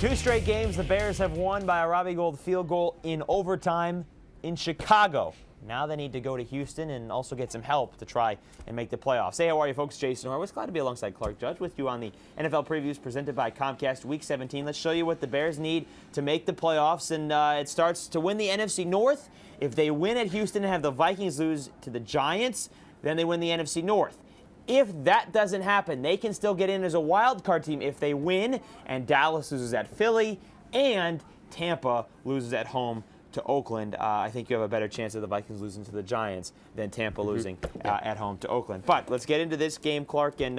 2 straight games, the Bears have won by a Robbie Gould field goal in overtime in Chicago. Now they need to go to Houston and also get some help to try and make the playoffs. Hey, how are you, folks? Jason Horowitz. Glad to be alongside Clark Judge with you on the NFL previews presented by Comcast Week 17. Let's show you what the Bears need to make the playoffs, and it starts to win the NFC North. If they win at Houston and have the Vikings lose to the Giants, then they win the NFC North. If that doesn't happen, they can still get in as a wild card team if they win and Dallas loses at Philly and Tampa loses at home to Oakland. I think you have a better chance of the Vikings losing to the Giants than Tampa losing at home to Oakland. But let's get into this game, Clark. And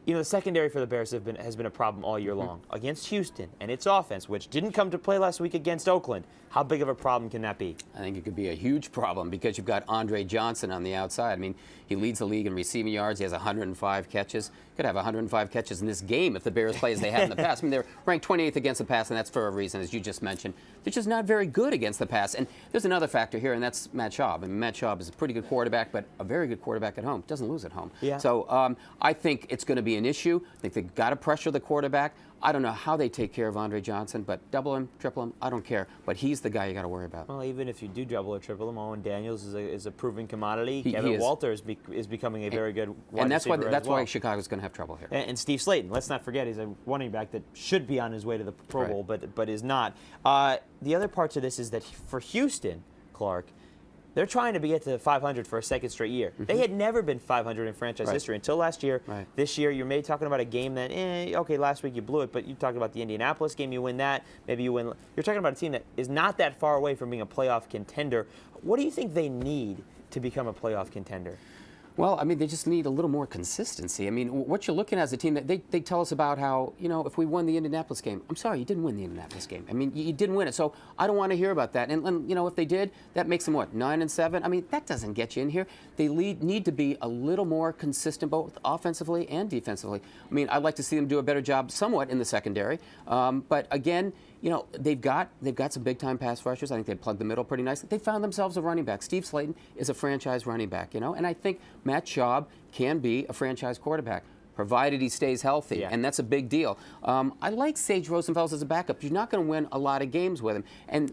the secondary for the Bears has been a problem all year long against Houston and its offense, which didn't come to play last week against Oakland. How big of a problem can that be? I think it could be a huge problem because you've got Andre Johnson on the outside. I mean, he leads the league in receiving yards. He has 105 catches. Could have 105 catches in this game if the Bears play as they have in the past. I mean, they're ranked 28th against the pass, and that's for a reason, as you just mentioned. They're just not very good against the pass. And there's another factor here, and that's Matt Schaub. I mean, Matt Schaub is a pretty good quarterback, but a very good quarterback at home. Doesn't lose at home. Yeah. So I think it's going to be an issue. I think they've got to pressure the quarterback. I don't know how they take care of Andre Johnson, but double him, triple him, I don't care. But he's the guy you got to worry about. Well, even if you do double or triple him, Owen Daniels is a proven commodity. Kevin Walter is becoming a very good wide receiver as well. And that's why Chicago's going to have trouble here. And Steve Slayton, let's not forget, he's a running back that should be on his way to the Pro Bowl, but is not. The other part to this is that for Houston, Clark, they're trying to get to 500 for a second straight year. They had never been 500 in franchise history until last year. This year, you're maybe talking about a game that, okay, last week you blew it, but you're talking about the Indianapolis game, you win that, maybe you win. You're talking about a team that is not that far away from being a playoff contender. What do you think they need to become a playoff contender? Well, I mean, they just need a little more consistency. I mean, what you're looking at is a team that they tell us about how, if we won the Indianapolis game, I'm sorry, you didn't win the Indianapolis game. I mean, you didn't win it. So I don't want to hear about that. And if they did, that makes them what, 9-7? I mean, that doesn't get you in here. They need to be a little more consistent, both offensively and defensively. I mean, I'd like to see them do a better job somewhat in the secondary. But again, they've got some big-time pass rushers. I think they plugged the middle pretty nicely. They found themselves a running back. Steve Slayton is a franchise running back, and I think Matt Schaub can be a franchise quarterback, provided he stays healthy, and that's a big deal. I like Sage Rosenfels as a backup. You're not going to win a lot of games with him. And,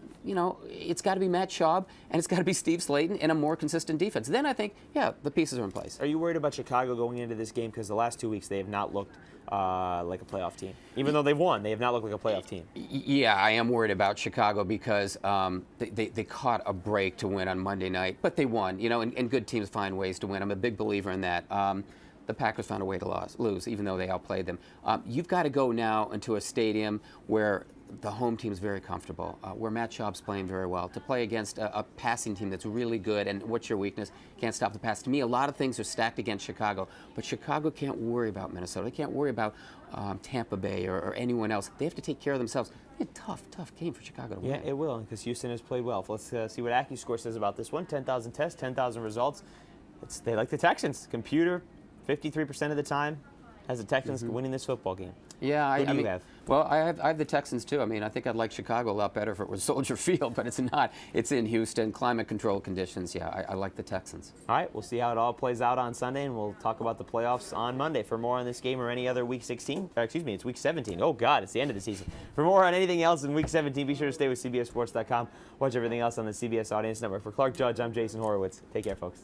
it's got to be Matt Schaub, and it's got to be Steve Slayton and a more consistent defense. Then I think, the pieces are in place. Are you worried about Chicago going into this game? Because the last 2 weeks they have not looked like a playoff team. Even though they've won, they have not looked like a playoff team. Yeah, I am worried about Chicago because they caught a break to win on Monday night, but they won. And good teams find ways to win. I'm a big believer in that. The Packers found a way to lose, even though they outplayed them. You've got to go now into a stadium where the home team's very comfortable, where Matt Schaub's playing very well, to play against a passing team that's really good. And what's your weakness? Can't stop the pass. To me, a lot of things are stacked against Chicago, but Chicago can't worry about Minnesota. They can't worry about Tampa Bay or anyone else. They have to take care of themselves. It's a tough game for Chicago to win. Yeah, it will, because Houston has played well. Let's see what AccuScore says about this one. 10,000 tests, 10,000 results. They like the Texans. Computer, 53% of the time, has the Texans winning this football game. Yeah, Who do you have? Well, I have the Texans too. I mean, I think I'd like Chicago a lot better if it was Soldier Field, but it's not. It's in Houston, climate control conditions. Yeah, I like the Texans. All right, we'll see how it all plays out on Sunday, and we'll talk about the playoffs on Monday. For more on this game or any other Week 16, it's Week 17. Oh God, it's the end of the season. For more on anything else in Week 17, be sure to stay with CBSSports.com. Watch everything else on the CBS Audience Network. For Clark Judge, I'm Jason Horowitz. Take care, folks.